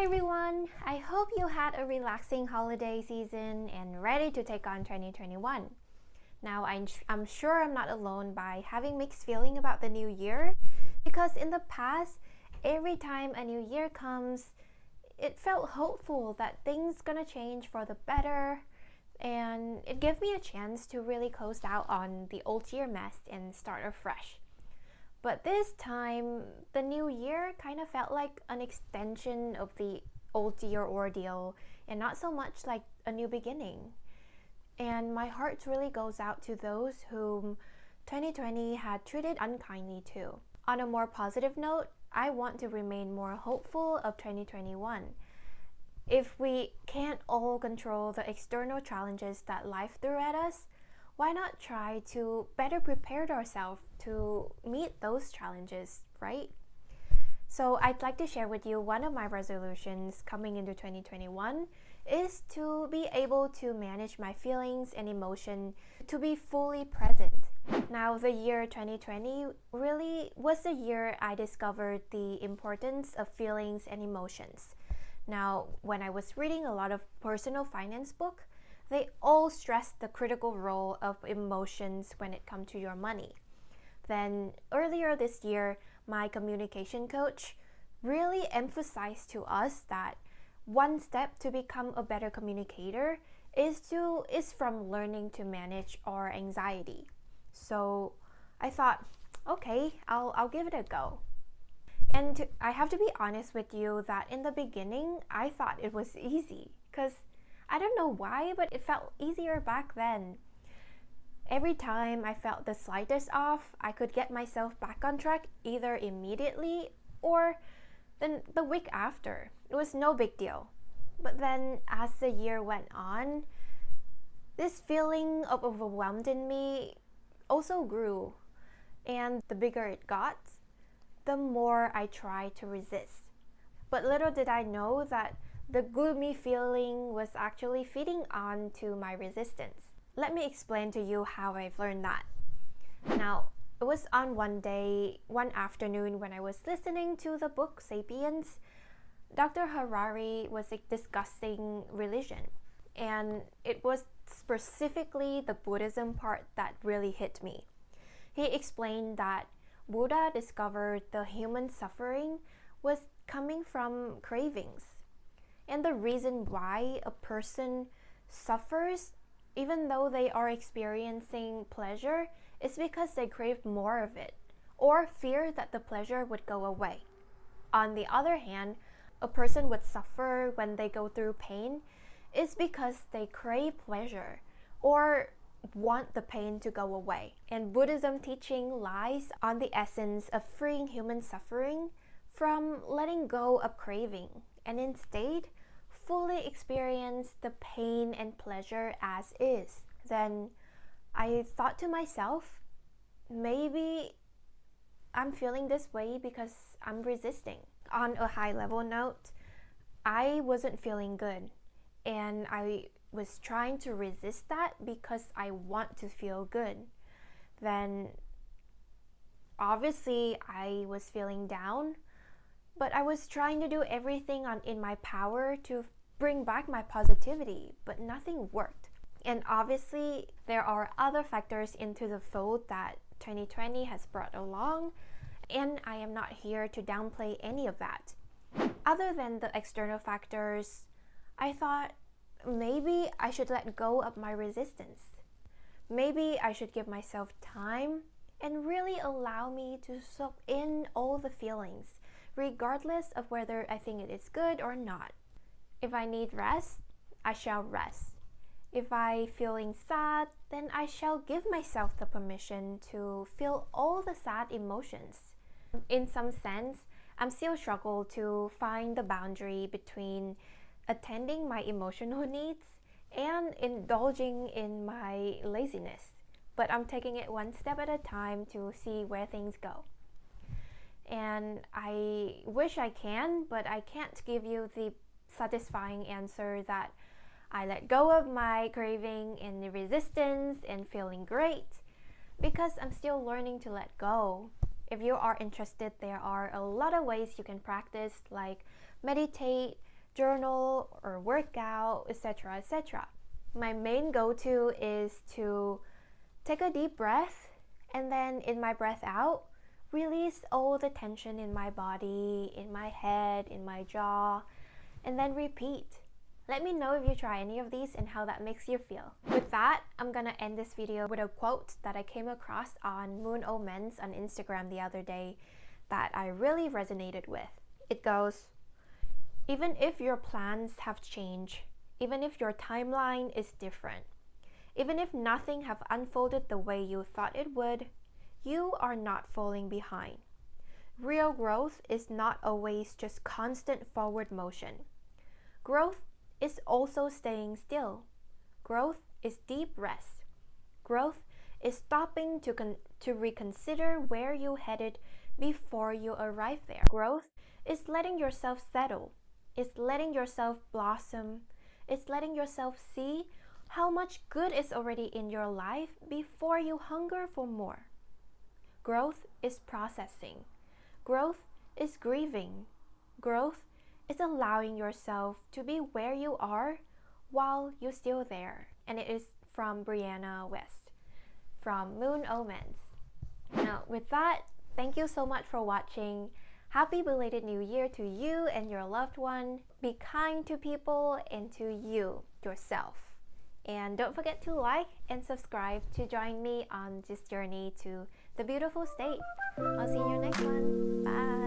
Hi everyone! I hope you had a relaxing holiday season and ready to take on 2021. Now, I'm sure I'm not alone by having mixed feeling about the new year because in the past, every time a new year comes, it felt hopeful that things gonna change for the better, and it gave me a chance to really close out on the old year mess and start afresh. But this time, the new year kind of felt like an extension of the old year ordeal and not so much like a new beginning. And my heart really goes out to those whom 2020 had treated unkindly too. On a more positive note, I want to remain more hopeful of 2021. If we can't all control the external challenges that life threw at us, why not try to better prepare ourselves to meet those challenges, right? So I'd like to share with you one of my resolutions coming into 2021 is to be able to manage my feelings and emotion to be fully present. Now, the year 2020 really was the year I discovered the importance of feelings and emotions. Now, when I was reading a lot of personal finance books, they all stress the critical role of emotions when it comes to your money. Then earlier this year, my communication coach really emphasized to us that one step to become a better communicator is from learning to manage our anxiety. So I thought, okay, I'll give it a go. And I have to be honest with you that in the beginning, I thought it was easy because I don't know why, but it felt easier back then. Every time I felt the slightest off, I could get myself back on track either immediately or then the week after. It was no big deal. But then as the year went on, this feeling of overwhelmed in me also grew. And the bigger it got, the more I tried to resist. But little did I know that the gloomy feeling was actually feeding on to my resistance. Let me explain to you how I've learned that. Now, it was on one afternoon when I was listening to the book Sapiens. Dr. Harari was discussing religion, and it was specifically the Buddhism part that really hit me. He explained that Buddha discovered the human suffering was coming from cravings. And the reason why a person suffers, even though they are experiencing pleasure, is because they crave more of it or fear that the pleasure would go away. On the other hand, a person would suffer when they go through pain is because they crave pleasure or want the pain to go away. And Buddhism teaching lies on the essence of freeing human suffering from letting go of craving and instead fully experience the pain and pleasure as is. Then I thought to myself, maybe I'm feeling this way because I'm resisting. On a high level note, I wasn't feeling good and I was trying to resist that because I want to feel good. Then obviously I was feeling down, but I was trying to do everything in my power to bring back my positivity, but nothing worked. And obviously, there are other factors into the fold that 2020 has brought along, and I am not here to downplay any of that. Other than the external factors, I thought maybe I should let go of my resistance. Maybe I should give myself time and really allow me to soak in all the feelings, regardless of whether I think it is good or not. If I need rest, I shall rest. If I'm feeling sad, then I shall give myself the permission to feel all the sad emotions. In some sense, I'm still struggling to find the boundary between attending my emotional needs and indulging in my laziness. But I'm taking it one step at a time to see where things go. And I wish I can, but I can't give you the satisfying answer that I let go of my craving and the resistance and feeling great because I'm still learning to let go. If you are interested, there are a lot of ways you can practice, like meditate, journal or workout, etc., etc. My main go-to is to take a deep breath, and then in my breath out, release all the tension in my body, in my head, in my jaw, and then repeat. Let me know if you try any of these and how that makes you feel. With that, I'm gonna end this video with a quote that I came across on Moon Omens on Instagram the other day that I really resonated with. It goes, "Even if your plans have changed, even if your timeline is different, even if nothing have unfolded the way you thought it would, you are not falling behind. Real growth is not always just constant forward motion. Growth is also staying still. Growth is deep rest. Growth is stopping to reconsider where you headed before you arrive there. Growth is letting yourself settle. It's letting yourself blossom. It's letting yourself see how much good is already in your life before you hunger for more. Growth is processing. Growth is grieving. Growth is allowing yourself to be where you are while you're still there." And it is from Brianna West from Moon Omens. Now, with that, thank you so much for watching. Happy belated New Year to you and your loved one. Be kind to people and to you, yourself. And don't forget to like and subscribe to join me on this journey to the beautiful state. I'll see you next one. Bye.